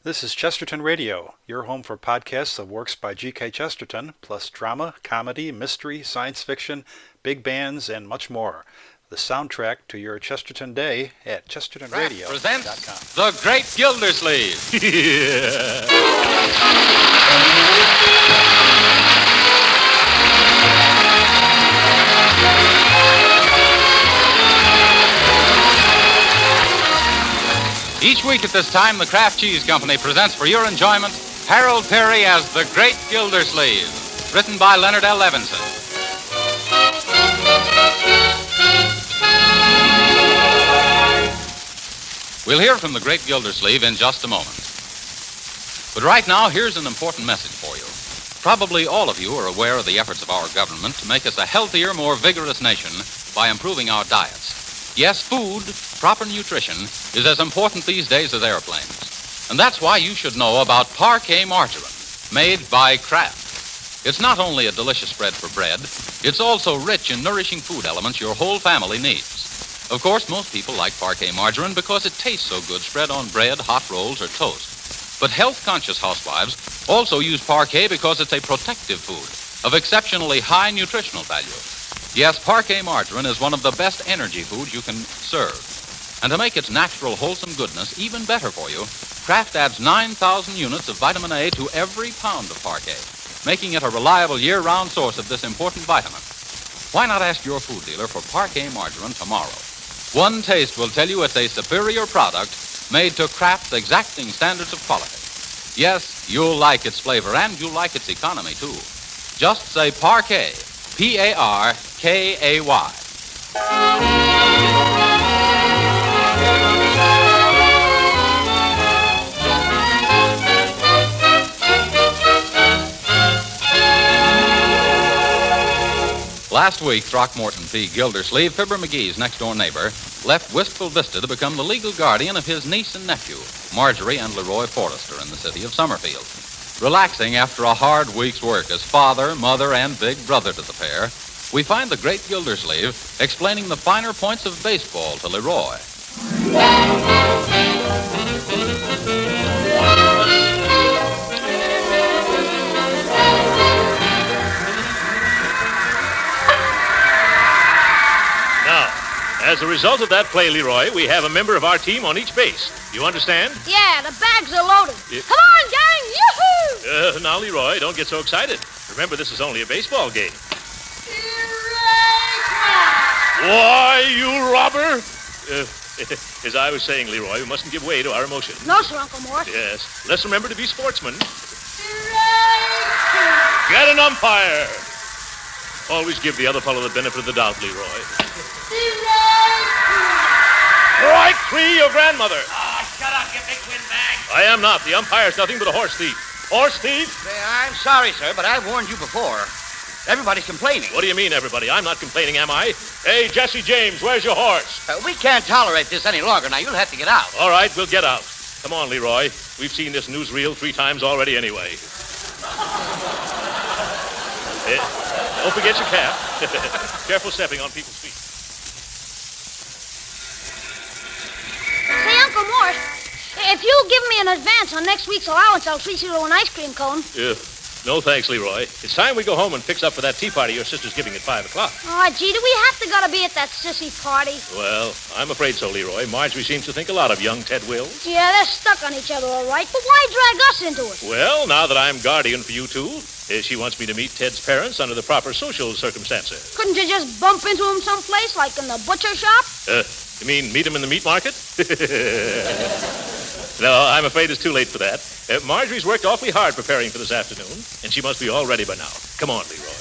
This is Chesterton Radio, your home for podcasts of works by G.K. Chesterton, plus drama, comedy, mystery, science fiction, big bands, and much more. The soundtrack to your Chesterton day at chestertonradio.com. Presents The Great Gildersleeve. Each week at this time, the Kraft Cheese Company presents for your enjoyment Harold Peary as The Great Gildersleeve, written by Leonard L. Levinson. We'll hear from The Great Gildersleeve in just a moment. But right now, here's an important message for you. Probably all of you are aware of the efforts of our government to make us a healthier, more vigorous nation by improving our diets. Yes, food, proper nutrition, is as important these days as airplanes. And that's why you should know about Parquet margarine, made by Kraft. It's not only a delicious spread for bread, it's also rich in nourishing food elements your whole family needs. Of course, most people like Parquet margarine because it tastes so good spread on bread, hot rolls, or toast. But health-conscious housewives also use Parquet because it's a protective food of exceptionally high nutritional value. Yes, Parquet margarine is one of the best energy foods you can serve. And to make its natural, wholesome goodness even better for you, Kraft adds 9,000 units of vitamin A to every pound of Parquet, making it a reliable year-round source of this important vitamin. Why not ask your food dealer for Parquet margarine tomorrow? One taste will tell you it's a superior product made to Kraft's exacting standards of quality. Yes, you'll like its flavor and you'll like its economy, too. Just say Parquet, P-A-R-K-A-Y. Last week, Throckmorton P. Gildersleeve, Fibber McGee's next-door neighbor, left Wistful Vista to become the legal guardian of his niece and nephew, Marjorie and Leroy Forrester, in the city of Summerfield. Relaxing after a hard week's work as father, mother, and big brother to the pair, we find the Great Gildersleeve explaining the finer points of baseball to Leroy. As a result of that play, Leroy, we have a member of our team on each base. You understand? Yeah, the bags are loaded. Come on, gang! Yoo-hoo! Now, Leroy, don't get so excited. Remember, this is only a baseball game. Why, you robber! As I was saying, Leroy, we mustn't give way to our emotions. No, sir, Uncle Morris. Yes. Let's remember to be sportsmen. Get an umpire! Always give the other fellow the benefit of the doubt, Leroy. Strike three, your grandmother. Oh, shut up, you big windbag. I am not. The umpire's nothing but a horse thief. Horse thief? I'm sorry, sir, but I've warned you before. Everybody's complaining. What do you mean, everybody? I'm not complaining, am I? Hey, Jesse James, where's your horse? We can't tolerate this any longer. Now, you'll have to get out. All right, we'll get out. Come on, Leroy. We've seen this newsreel 3 times already anyway. Don't forget your cap. Careful stepping on people's feet. Say, Uncle Morris, if you'll give me an advance on next week's allowance, I'll treat you to an ice cream cone. No thanks, Leroy. It's time we go home and fix up for that tea party your sister's giving at 5 o'clock. Oh, gee, do we have to gotta be at that sissy party? Well, I'm afraid so, Leroy. Marjorie seems to think a lot of young Ted Wills. Yeah, they're stuck on each other, all right, but why drag us into it? Well, now that I'm guardian for you two, she wants me to meet Ted's parents under the proper social circumstances. Couldn't you just bump into him someplace, like in the butcher shop? You mean meet him in the meat market? No, I'm afraid it's too late for that. Marjorie's worked awfully hard preparing for this afternoon, and she must be all ready by now. Come on, Leroy.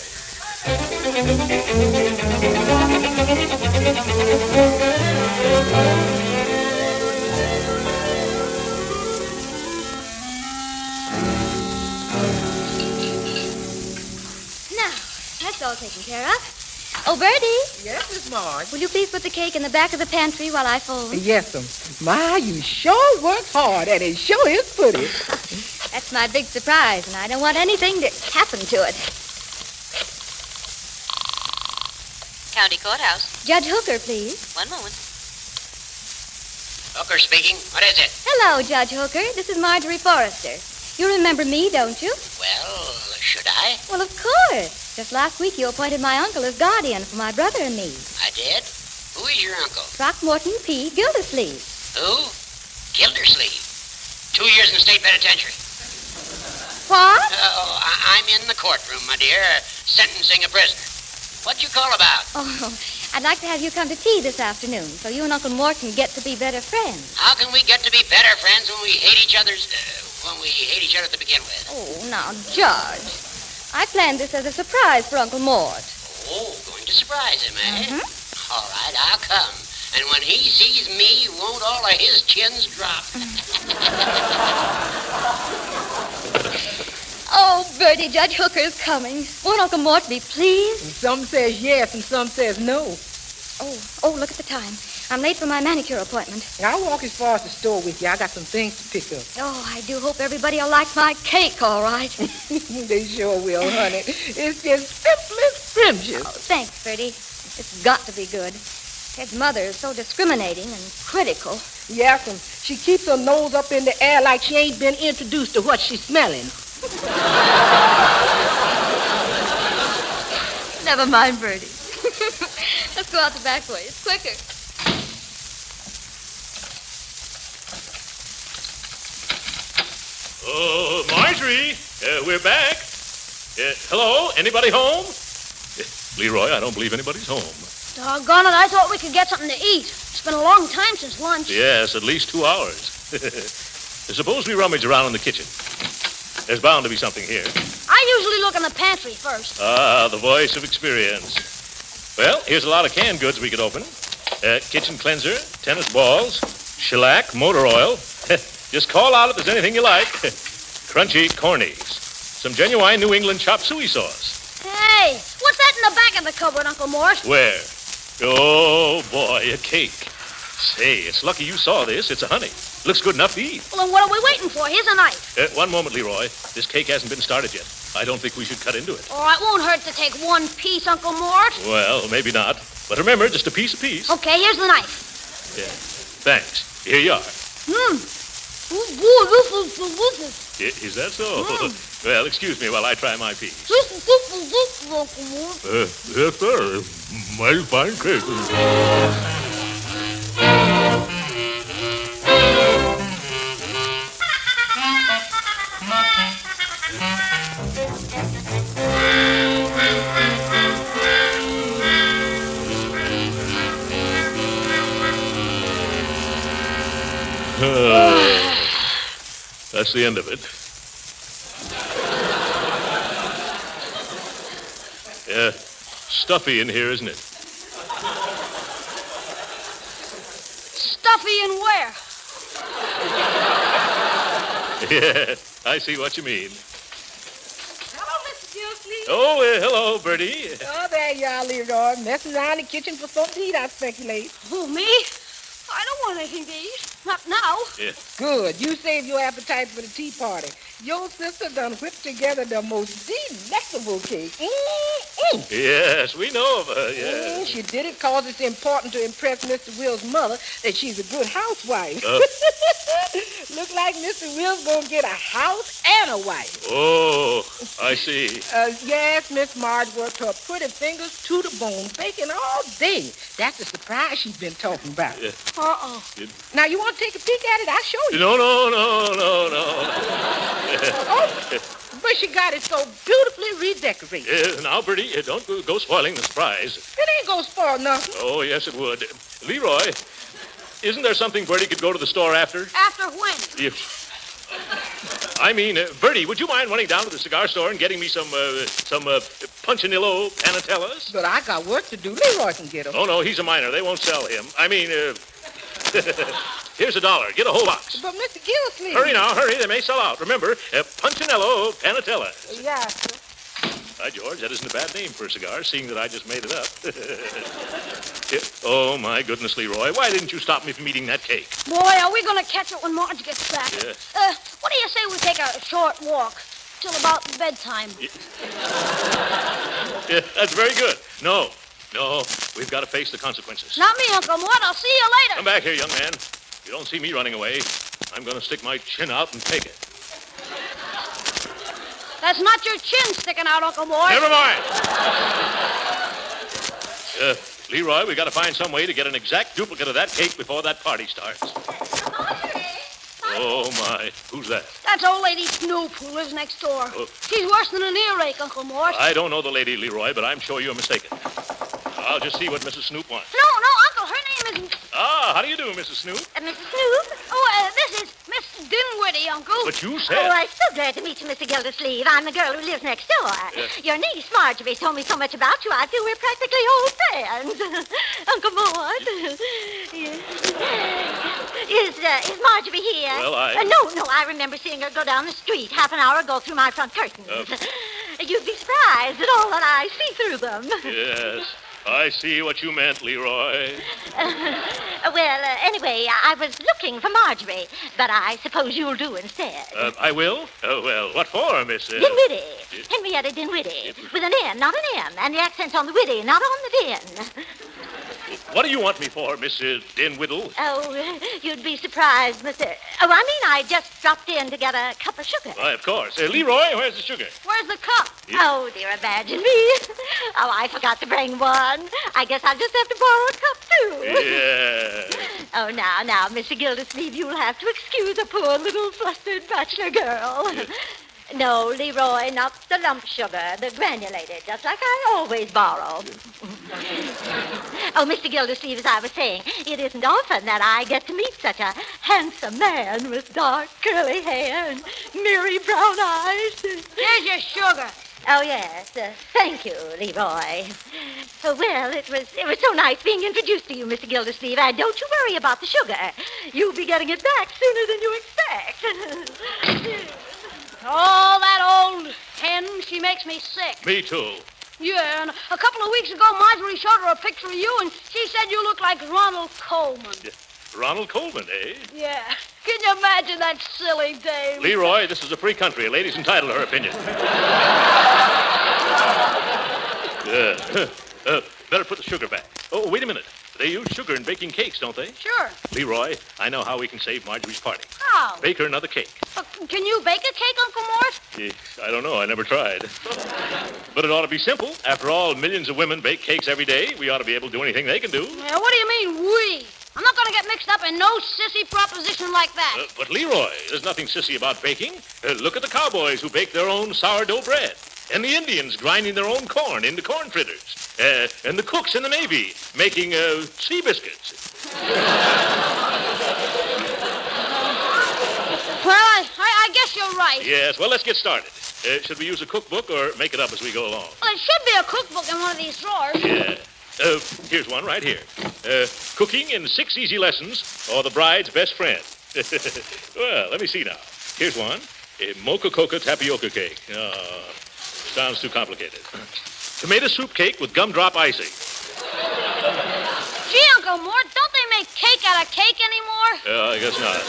Now, that's all taken care of. Oh, Bertie. Yes, Miss Marge. Will you please put the cake in the back of the pantry while I fold? Yes, Ma, you sure work hard, and it sure is pretty. That's my big surprise, and I don't want anything to happen to it. County Courthouse. Judge Hooker, please. One moment. Hooker speaking. What is it? Hello, Judge Hooker. This is Marjorie Forrester. You remember me, don't you? Well, should I? Well, of course. Just last week you appointed my uncle as guardian for my brother and me. I did? Who is your uncle? Throckmorton P. Gildersleeve. Who? Gildersleeve. 2 years in the state penitentiary. What? Oh, I'm in the courtroom, my dear, sentencing a prisoner. What'd you call about? Oh, I'd like to have you come to tea this afternoon so you and Uncle Mort can get to be better friends. How can we get to be better friends when we hate each other to begin with? Oh, now, Judge. I planned this as a surprise for Uncle Mort. Oh, going to surprise him, eh? Mm-hmm. All right, I'll come. And when he sees me, won't all of his chins drop? Oh, Bertie, Judge Hooker is coming. Won't Uncle Mort be pleased? And some says yes and some says no. Oh, look at the time. I'm late for my manicure appointment. I'll walk as far as the store with you. I got some things to pick up. Oh, I do hope everybody will like my cake, all right. They sure will, honey. It's just simply scrumptious. Oh, thanks, Bertie. It's got to be good. Ted's mother is so discriminating and critical. Yes, and she keeps her nose up in the air like she ain't been introduced to what she's smelling. Never mind, Bertie. Let's go out the back way. It's quicker. Oh, Marjorie, we're back. Hello, anybody home? Leroy, I don't believe anybody's home. Doggone it, I thought we could get something to eat. It's been a long time since lunch. Yes, at least 2 hours. Suppose we rummage around in the kitchen. There's bound to be something here. I usually look in the pantry first. Ah, the voice of experience. Well, here's a lot of canned goods we could open. Kitchen cleanser, tennis balls, shellac, motor oil. Just call out if there's anything you like. Crunchy cornies. Some genuine New England chop suey sauce. Hey, what's that in the back of the cupboard, Uncle Mort? Where? Oh, boy, a cake. Say, it's lucky you saw this. It's a honey. Looks good enough to eat. Well, then what are we waiting for? Here's a knife. One moment, Leroy. This cake hasn't been started yet. I don't think we should cut into it. Oh, it won't hurt to take one piece, Uncle Mort. Well, maybe not. But remember, just a piece apiece. Okay, here's the knife. Yeah. Thanks. Here you are. Is that so? Well, excuse me while I try my piece. Yes, sir. Mighty fine cake. That's the end of it. Yeah, stuffy in here, isn't it? Stuffy and where? Yeah, I see what you mean. Hello, Mr. Gildersleeve. Oh, hello, Bertie. Oh, there you are, Leroy. Messing around the kitchen for something to eat, I speculate. Who, me? I don't want anything to eat. Not now. Yeah. Good. You save your appetite for the tea party. Your sister done whipped together the most delectable cake. Yes, we know of her, yeah. She did it because it's important to impress Mr. Will's mother that she's a good housewife. Look like Mr. Will's gonna get a house and a wife. Oh, I see. Yes, Miss Marge worked her pretty fingers to the bone, baking all day. That's the surprise she's been talking about. Yeah. Uh-oh. Now, you want to take a peek at it? I'll show you. No. Oh, but she got it so beautifully redecorated. Now, Bertie, don't go spoiling the surprise. It ain't gonna spoil nothing. Oh, yes, it would. Leroy, isn't there something Bertie could go to the store after? After when? I mean, Bertie, would you mind running down to the cigar store and getting me some Punchinillo Panatellas? But I got work to do. Leroy can get them. Oh, no, he's a minor. They won't sell him. I mean, here's $1. Get a whole box. But Mr. Gildersleeve. Hurry now, hurry. They may sell out. Remember, Punchinello Panatellas. Yeah, sir. By George, that isn't a bad name for a cigar, seeing that I just made it up. Oh, my goodness, Leroy. Why didn't you stop me from eating that cake? Boy, are we going to catch it when Marge gets back. Yeah. What do you say we take a short walk till about bedtime? Yeah, that's very good. No, we've got to face the consequences. Not me, Uncle Mort. I'll see you later. Come back here, young man. You don't see me running away. I'm going to stick my chin out and take it. That's not your chin sticking out, Uncle Mort. Never mind. Leroy, we got to find some way to get an exact duplicate of that cake before that party starts. Oh, my. Who's that? That's old lady Snoop, who lives next door. She's worse than an earache, Uncle Mort. I don't know the lady, Leroy, but I'm sure you're mistaken. I'll just see what Mrs. Snoop wants. No, Uncle, her name isn't... Ah, how do you do, Mrs. Snoop? Mrs. Snoop? Oh, this is Miss Dinwiddie, Uncle. But you said... Oh, I'm so glad to meet you, Mr. Gildersleeve. I'm the girl who lives next door. Your niece, Marjorie, told me so much about you. I feel we're practically old friends. Uncle Mort. Yes. Is Marjorie here? Well, No, I remember seeing her go down the street half an hour ago through my front curtains. You'd be surprised at all that I see through them. Yes, I see what you meant, Leroy. Anyway, I was looking for Marjorie, but I suppose you'll do instead. I will? Oh, well, what for, Miss... Dinwiddie. Henrietta Dinwiddie. With an N, not an M, and the accent's on the widdy, not on the din. What do you want me for, Miss Dinwiddle? Oh, you'd be surprised, Mr... Oh, I mean, I just dropped in to get a cup of sugar. Why, of course. Leroy, where's the sugar? Where's the cup? Oh, dear, imagine me. Oh, I forgot to bring one. I guess I'll just have to borrow a cup, too. Yeah. Oh, now, Mr. Gildersleeve, you'll have to excuse a poor little flustered bachelor girl. No, Leroy, not the lump sugar, the granulated, just like I always borrow. Oh, Mr. Gildersleeve, as I was saying, it isn't often that I get to meet such a handsome man with dark curly hair and merry brown eyes. Here's your sugar. Oh, yes. Thank you, Leroy. Well, it was so nice being introduced to you, Mr. Gildersleeve. Don't you worry about the sugar. You'll be getting it back sooner than you expect. Oh, that old hen, she makes me sick. Me too. Yeah, and a couple of weeks ago, Marjorie showed her a picture of you, and she said you look like Ronald Coleman. Ronald Coleman, eh? Yeah. Can you imagine that silly dame? Leroy, this is a free country. A lady's entitled to her opinion. Better put the sugar back. Oh, wait a minute. They use sugar in baking cakes, don't they? Sure. Leroy, I know how we can save Marjorie's party. How? Bake her another cake. Can you bake a cake, Uncle Mort? I don't know. I never tried. But it ought to be simple. After all, millions of women bake cakes every day. We ought to be able to do anything they can do. Yeah, what do you mean, we? I'm not going to get mixed up in no sissy proposition like that. But, Leroy, there's nothing sissy about baking. Look at the cowboys who bake their own sourdough bread. And the Indians grinding their own corn into corn fritters. And the cooks in the Navy making sea biscuits. Well, I guess you're right. Yes, well, let's get started. Should we use a cookbook or make it up as we go along? Well, there should be a cookbook in one of these drawers. Yeah. Here's one right here. Cooking in 6 easy lessons, or the bride's best friend. Well, let me see now. Here's one. A mocha coca tapioca cake. Sounds too complicated. Tomato soup cake with gumdrop icing. Gee, Uncle Mort, don't they make cake out of cake anymore? I guess not.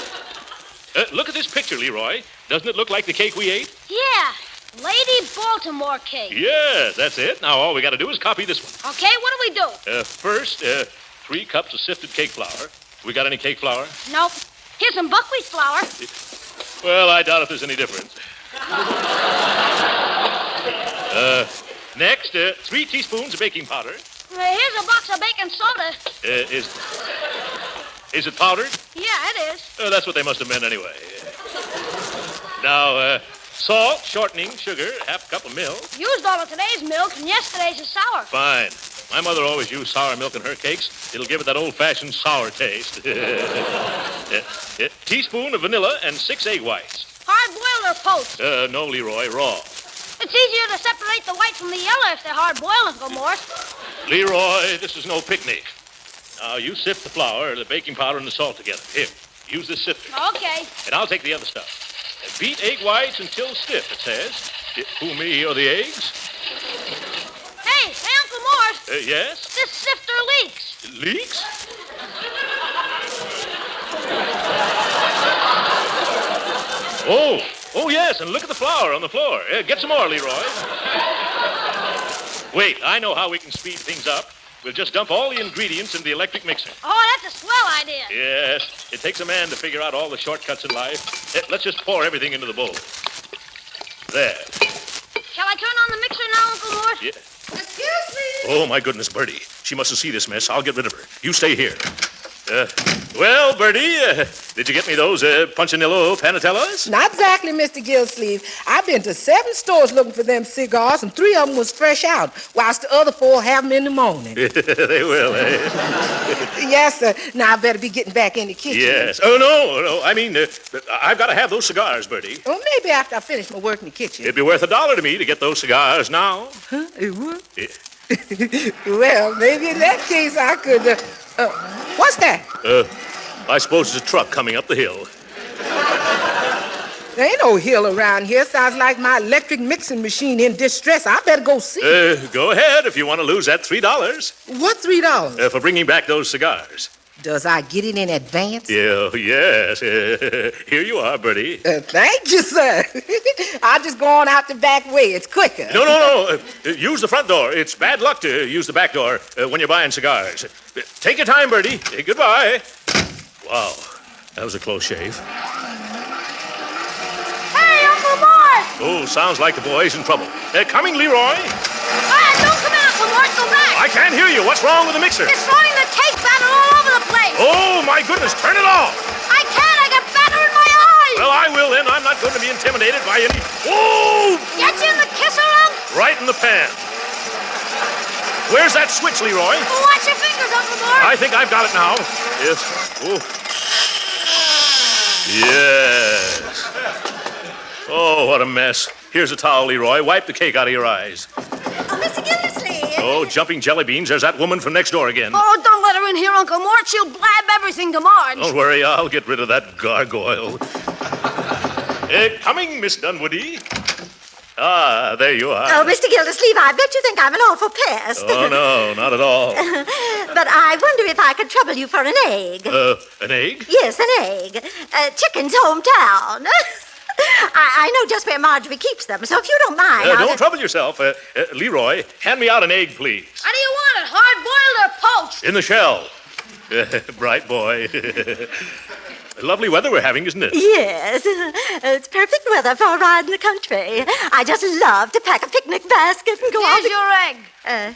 Look at this picture, Leroy. Doesn't it look like the cake we ate? Yeah, Lady Baltimore cake. Yes, that's it. Now all we got to do is copy this one. Okay, what do we do? First, 3 cups of sifted cake flour. We got any cake flour? Nope. Here's some buckwheat flour. Well, I doubt if there's any difference. Next, 3 teaspoons of baking powder. Here's a box of baking soda. Is it powdered? Yeah, it is. That's what they must have meant anyway. Now, salt, shortening, sugar, half a cup of milk. Used all of today's milk, and yesterday's is sour. Fine. My mother always used sour milk in her cakes. It'll give it that old-fashioned sour taste. Teaspoon of vanilla and 6 egg whites. Hard-boiled or poached? No, Leroy, raw. It's easier to separate the white from the yellow if they're hard-boiled, Uncle Mort. Leroy, this is no picnic. Now, you sift the flour, the baking powder, and the salt together. Here, use this sifter. Okay. And I'll take the other stuff. Beat egg whites until stiff, it says. Who, me, or the eggs? Hey, Uncle Mort. Yes? This sifter leaks. Leaks? Oh, yes, and look at the flour on the floor. Get some more, Leroy. Wait, I know how we can speed things up. We'll just dump all the ingredients in the electric mixer. Oh, that's a swell idea. Yes, it takes a man to figure out all the shortcuts in life. Let's just pour everything into the bowl. There. Shall I turn on the mixer now, Uncle Mort? Yeah. Excuse me. Oh, my goodness, Bertie. She mustn't see this mess. I'll get rid of her. You stay here. Well, Bertie, did you get me those Punchinello Panatellas? Not exactly, Mr. Gildersleeve. I've been to 7 stores looking for them cigars, and 3 of them was fresh out, whilst the other 4 have them in the morning. They will, eh? Yes, sir. Now I better be getting back in the kitchen. Yes. Oh, no. I mean, I've got to have those cigars, Bertie. Well, maybe after I finish my work in the kitchen. It'd be worth $1 to me to get those cigars now. Huh? It would? Yeah. Well, maybe in that case I could... what's that? I suppose it's a truck coming up the hill. There ain't no hill around here. Sounds like my electric mixing machine in distress. I better go see. Go ahead if you want to lose that $3. What, $3? For bringing back those cigars. Does I get it in advance? Yeah, yes. Here you are, Bertie. Thank you, sir. I'll just go on out the back way. It's quicker. No. Use the front door. It's bad luck to use the back door when you're buying cigars. Take your time, Bertie. Goodbye. Wow, that was a close shave. Hey, Uncle Mort! Oh, sounds like the boy's in trouble. Coming, Leroy. Don't come in, Uncle Mort. Go back. I can't hear you. What's wrong with the mixer? It's throwing the cake batter all over the place. Oh, my goodness. Turn it off. I can't. I got batter in my eyes. Well, I will then. I'm not going to be intimidated by any... Oh! Get you in the kisser, Unc? Right in the pan. Where's that switch, Leroy? Watch your fingers, Uncle Mort. I think I've got it now. Yes. Oh. Yes. Oh, what a mess. Here's a towel, Leroy. Wipe the cake out of your eyes. Oh, Mr. Gildersleeve. Oh, jumping jelly beans. There's that woman from next door again. Oh, don't let her in here, Uncle Mort. She'll blab everything to Marge. Don't worry. I'll get rid of that gargoyle. Coming, Miss Dunwoody. Ah, there you are. Oh, Mr. Gildersleeve, I bet you think I'm an awful pest. Oh, no, not at all. But I wonder if I could trouble you for an egg. An egg? Yes, an egg. Chicken's hometown. I know just where Marjorie keeps them, so if you don't mind... Don't trouble yourself. Leroy, hand me out an egg, please. How do you want it, hard-boiled or poached? In the shell. Bright boy. Lovely weather we're having, isn't it? Yes. It's perfect weather for a ride in the country. I just love to pack a picnic basket and go out... Here's your egg.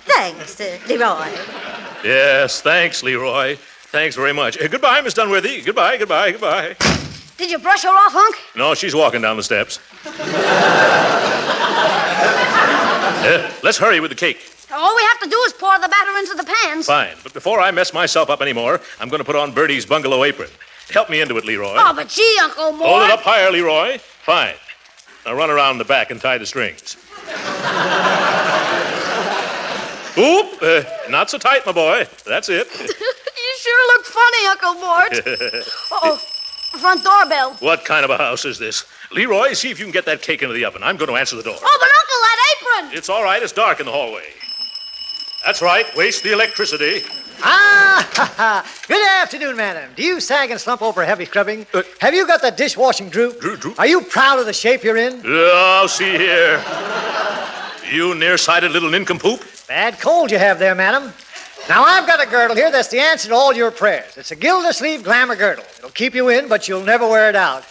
Thanks, Leroy. Yes, thanks, Leroy. Thanks very much. Goodbye, Miss Dunworthy. Goodbye. Did you brush her off, Hunk? No, she's walking down the steps. Let's hurry with the cake. All we have to do is pour the batter into the pans. Fine, but before I mess myself up anymore, I'm going to put on Bertie's bungalow apron. Help me into it, Leroy. Oh, but gee, Uncle Mort. Hold it up higher, Leroy. Fine. Now run around the back and tie the strings. Oop, not so tight, my boy. That's it. You sure look funny, Uncle Mort. Uh-oh, front doorbell. What kind of a house is this? Leroy, see if you can get that cake into the oven. I'm going to answer the door. Oh, but Uncle, that apron. It's all right. It's dark in the hallway. That's right. Waste the electricity. Good afternoon, madam. Do you sag and slump over heavy scrubbing? Have you got the dishwashing droop? Droop? Are you proud of the shape you're in? Oh, see here. You nearsighted little nincompoop. Bad cold you have there, madam. Now, I've got a girdle here that's the answer to all your prayers. It's a Gildersleeve glamour girdle. It'll keep you in, but you'll never wear it out.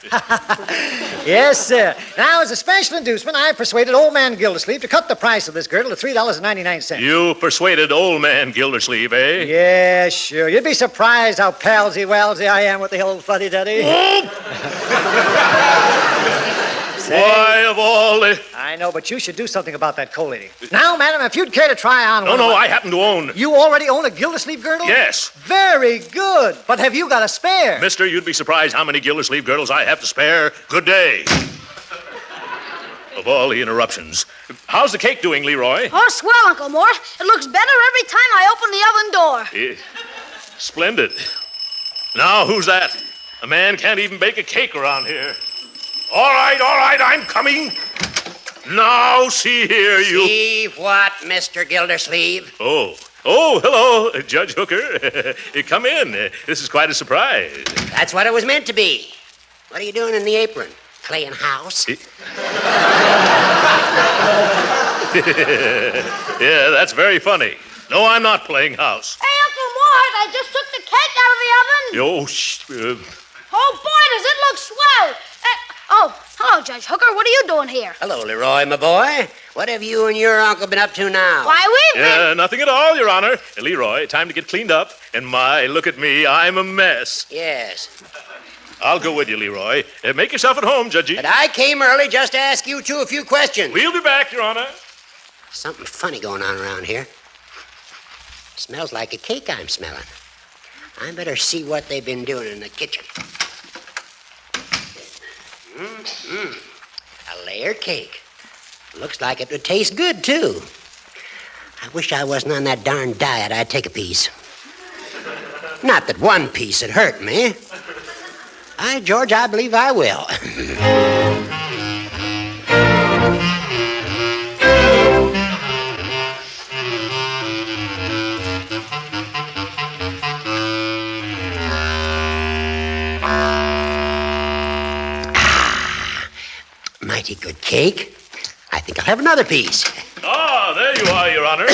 Yes, sir. Now, as a special inducement, I persuaded old man Gildersleeve to cut the price of this girdle to $3.99. You persuaded old man Gildersleeve, eh? Yeah, sure. You'd be surprised how palsy-walsy I am with the old fuddy-duddy. Why, of all the... I know, but you should do something about that coal lady. Now, madam, if you'd care to try on one... No, I happen to own... You already own a Gildersleeve girdle? Yes. Very good. But have you got a spare? Mister, you'd be surprised how many Gildersleeve girdles I have to spare. Good day. Of all the interruptions. How's the cake doing, Leroy? Oh, swell, Uncle Mort. It looks better every time I open the oven door. Splendid. Now, who's that? A man can't even bake a cake around here. All right, I'm coming. Now, see here, you... See what, Mr. Gildersleeve? Oh, hello, Judge Hooker. Come in. This is quite a surprise. That's what it was meant to be. What are you doing in the apron? Playing house? Yeah, that's very funny. No, I'm not playing house. Hey, Uncle Mort, I just took the cake out of the oven. Oh, shh. Oh, boy, does it look swell. Hello, Judge Hooker. What are you doing here? Hello, Leroy, my boy. What have you and your uncle been up to now? Why, we've been... Nothing at all, Your Honor. Leroy, time to get cleaned up. And look at me. I'm a mess. Yes. I'll go with you, Leroy. Make yourself at home, Judgy. But I came early just to ask you two a few questions. We'll be back, Your Honor. Something funny going on around here. Smells like a cake I'm smelling. I better see what they've been doing in the kitchen. A layer cake. Looks like it would taste good, too. I wish I wasn't on that darn diet. I'd take a piece. Not that one piece would hurt me. George, I believe I will. Mighty good cake. I think I'll have another piece. Ah, there you are, Your Honor.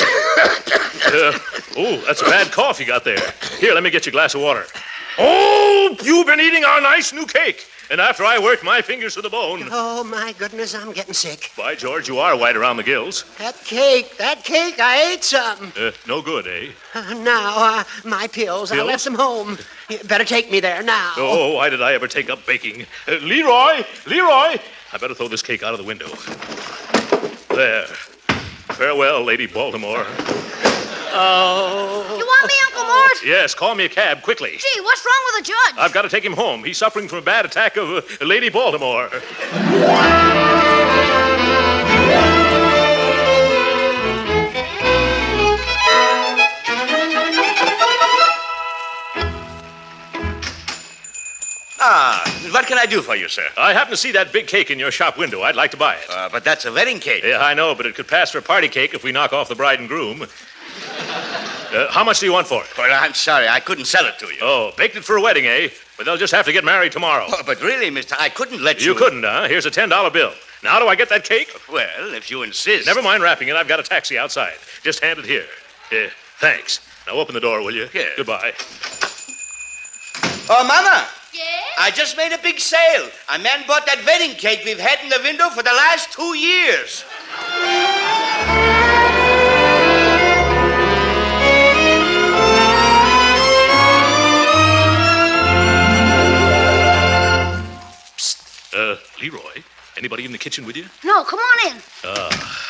That's a bad cough you got there. Here, let me get you a glass of water. Oh, you've been eating our nice new cake. And after I worked my fingers to the bone. Oh, my goodness, I'm getting sick. By George, you are white around the gills. That cake, I ate some. No good, eh? Now, my pills, I left them home. You better take me there now. Oh, why did I ever take up baking? Leroy! I better throw this cake out of the window. There. Farewell, Lady Baltimore. Oh. You want me, Uncle Mort? Yes, call me a cab, quickly. Gee, what's wrong with the judge? I've got to take him home. He's suffering from a bad attack of Lady Baltimore. What can I do for you, sir? I happen to see that big cake in your shop window. I'd like to buy it. But that's a wedding cake. Yeah, I know, but it could pass for a party cake if we knock off the bride and groom. How much do you want for it? Well, I'm sorry. I couldn't sell it to you. Oh, baked it for a wedding, eh? But they'll just have to get married tomorrow. Oh, but really, mister, I couldn't let you... You couldn't, huh? Here's a $10 bill. Now do I get that cake? Well, if you insist. Never mind wrapping it. I've got a taxi outside. Just hand it here. Thanks. Now open the door, will you? Yeah. Goodbye. Oh, Mama! Yes? I just made a big sale. A man bought that wedding cake we've had in the window for the last 2 years. Leroy, anybody in the kitchen with you? No, come on in.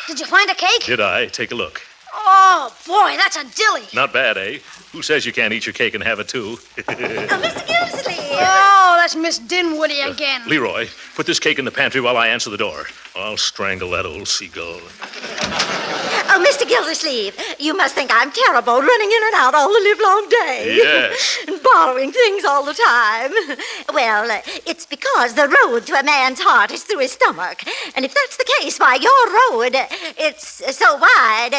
Did you find a cake? Did I? Take a look. Oh, boy, that's a dilly. Not bad, eh? Who says you can't eat your cake and have it, too? Mr. Gildersleeve. Oh, that's Miss Dinwoody again. Leroy, put this cake in the pantry while I answer the door. I'll strangle that old seagull. Oh, Mr. Gildersleeve, you must think I'm terrible running in and out all the livelong day. Yes. And borrowing things all the time. Well, it's because the road to a man's heart is through his stomach. And if that's the case, why, your road, it's so wide.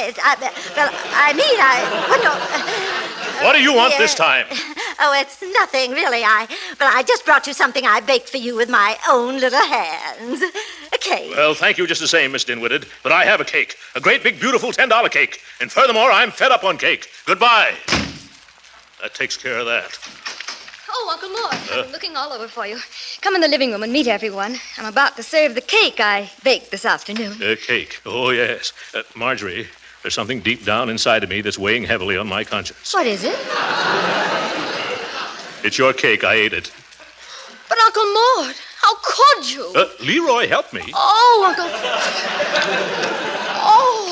What do you want this time? Oh, it's nothing, really. But I just brought you something I baked for you with my own little hands. A cake. Well, thank you just the same, Miss Dinwooded. But I have a cake. A great, big, beautiful $10 cake. And furthermore, I'm fed up on cake. Goodbye. That takes care of that. Oh, Uncle Mort, I've been looking all over for you. Come in the living room and meet everyone. I'm about to serve the cake I baked this afternoon. Cake? Oh, yes. Marjorie, there's something deep down inside of me that's weighing heavily on my conscience. What is it? It's your cake. I ate it. But, Uncle Mort, how could you? Leroy, help me.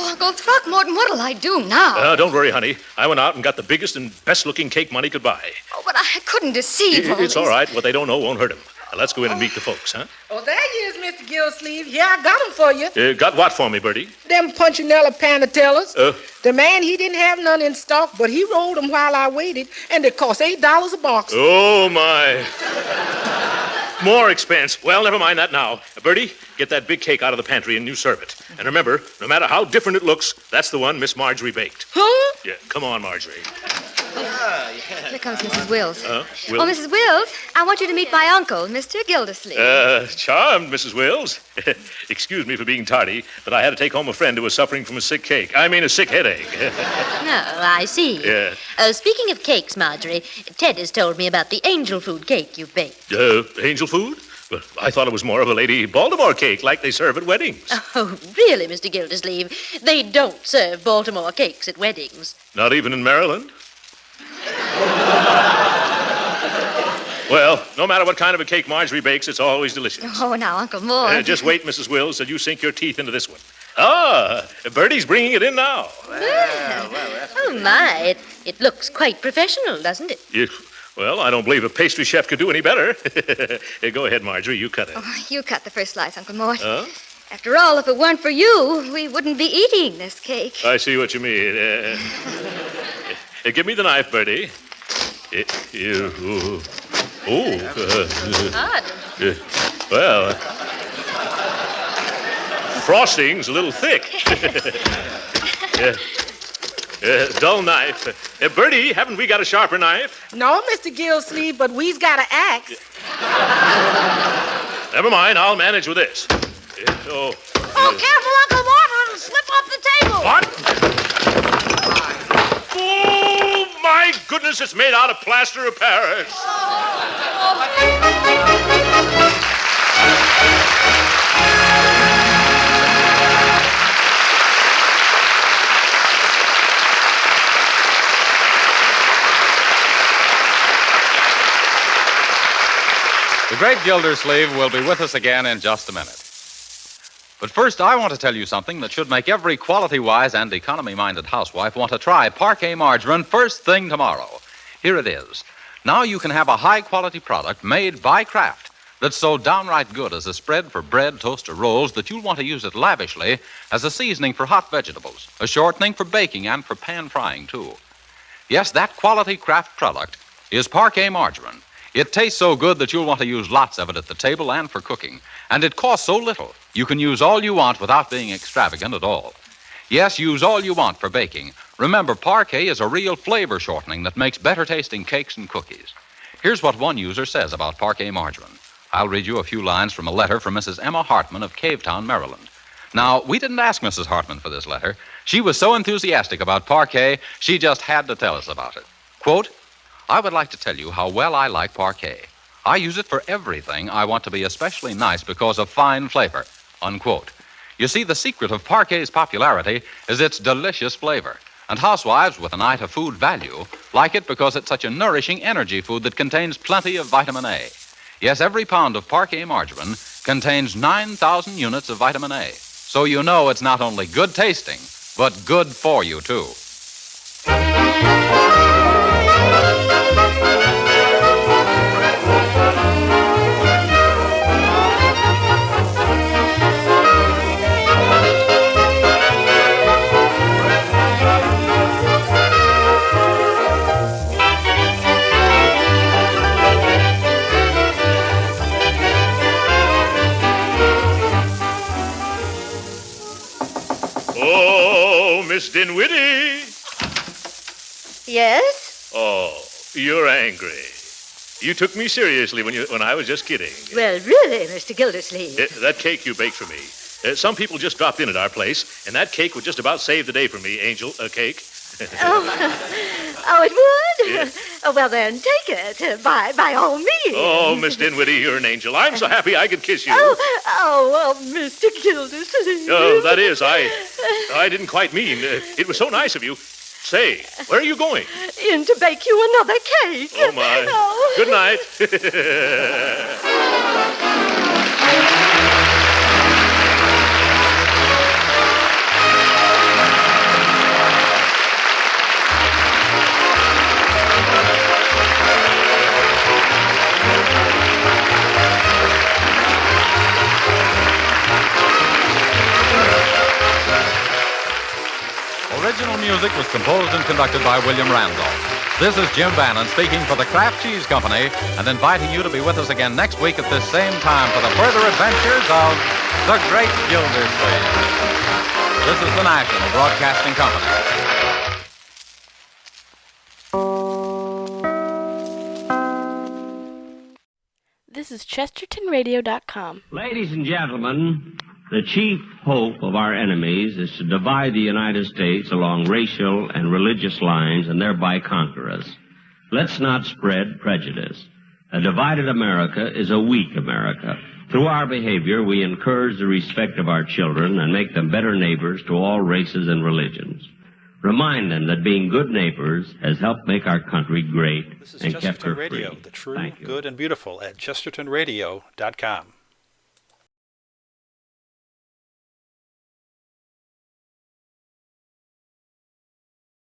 Uncle Throckmorton, what'll I do now? Don't worry, honey. I went out and got the biggest and best-looking cake money could buy. Oh, but I couldn't deceive them. It's all right. What they don't know won't hurt them. Now, let's go in and meet the folks, huh? Oh, there you is, Mr. Gildersleeve. Yeah, I got them for you. Got what for me, Bertie? Them Punchinella Panatellas. The man, he didn't have none in stock, but he rolled them while I waited, and they cost $8 a box. Oh, my. More expense. Well, never mind that now. Bertie, get that big cake out of the pantry and you serve it. And remember, no matter how different it looks, that's the one Miss Marjorie baked. Huh? Yeah, come on, Marjorie. Here comes Mrs. Wills. Wills? Oh, Mrs. Wills, I want you to meet my uncle, Mr. Gildersleeve. Charmed, Mrs. Wills. Excuse me for being tardy, but I had to take home a friend who was suffering from a sick headache. Oh, I see. Yeah. Speaking of cakes, Marjorie, Ted has told me about the angel food cake you baked. Angel food? Well, I thought it was more of a Lady Baltimore cake like they serve at weddings. Oh, really, Mr. Gildersleeve? They don't serve Baltimore cakes at weddings. Not even in Maryland? Well, no matter what kind of a cake Marjorie bakes, it's always delicious. Oh, now, Uncle Mort. Just wait, Mrs. Wills, till you sink your teeth into this one. Ah, Bertie's bringing it in now. Oh, my. It looks quite professional, doesn't it? Well, I don't believe a pastry chef could do any better. Go ahead, Marjorie. You cut it. Oh, you cut the first slice, Uncle Mort. Huh? After all, if it weren't for you, we wouldn't be eating this cake. I see what you mean. Give me the knife, Bertie. Well, frosting's a little thick. Dull knife. Bertie, haven't we got a sharper knife? No, Mr. Gildersleeve, but we's got an axe. Never mind, I'll manage with this. Oh, careful, Uncle Mort. It'll slip off the table. What? Oh, my goodness, it's made out of plaster of Paris. The Great Gildersleeve will be with us again in just a minute. But first, I want to tell you something that should make every quality-wise and economy-minded housewife want to try parquet margarine first thing tomorrow. Here it is. Now you can have a high-quality product made by Kraft that's so downright good as a spread for bread, toast, or rolls that you'll want to use it lavishly as a seasoning for hot vegetables, a shortening for baking, and for pan-frying, too. Yes, that quality Kraft product is parquet margarine. It tastes so good that you'll want to use lots of it at the table and for cooking. And it costs so little, you can use all you want without being extravagant at all. Yes, use all you want for baking. Remember, parquet is a real flavor shortening that makes better tasting cakes and cookies. Here's what one user says about parquet margarine. I'll read you a few lines from a letter from Mrs. Emma Hartman of Cavetown, Maryland. Now, we didn't ask Mrs. Hartman for this letter. She was so enthusiastic about parquet, she just had to tell us about it. Quote, I would like to tell you how well I like parquet. I use it for everything I want to be especially nice because of fine flavor, unquote. You see, the secret of parquet's popularity is its delicious flavor. And housewives with an eye to food value like it because it's such a nourishing energy food that contains plenty of vitamin A. Yes, every pound of parquet margarine contains 9,000 units of vitamin A. So you know it's not only good tasting, but good for you, too. Miss Dinwiddie. Yes? Oh, you're angry. You took me seriously when I was just kidding. Well, really, Mr. Gildersleeve. That cake you baked for me. Some people just dropped in at our place, and that cake would just about save the day for me, Angel. Cake. Oh, it would? Yeah. Oh, well, then, take it. By all means. Oh, Miss Dinwiddie, you're an angel. I'm so happy I could kiss you. Oh, Mr. Gildersleeve. Oh, that is, I didn't quite mean. It was so nice of you. Say, where are you going? In to bake you another cake. Oh, my. Oh. Good night. Original music was composed and conducted by William Randolph. This is Jim Bannon speaking for the Kraft Cheese Company and inviting you to be with us again next week at this same time for the further adventures of the Great Gildersleeve. This is the National Broadcasting Company. This is ChestertonRadio.com. Ladies and gentlemen, the chief hope of our enemies is to divide the United States along racial and religious lines and thereby conquer us. Let's not spread prejudice. A divided America is a weak America. Through our behavior, we encourage the respect of our children and make them better neighbors to all races and religions. Remind them that being good neighbors has helped make our country great This is and kept Chesterton her Radio, free. the true, good, and beautiful at ChestertonRadio.com.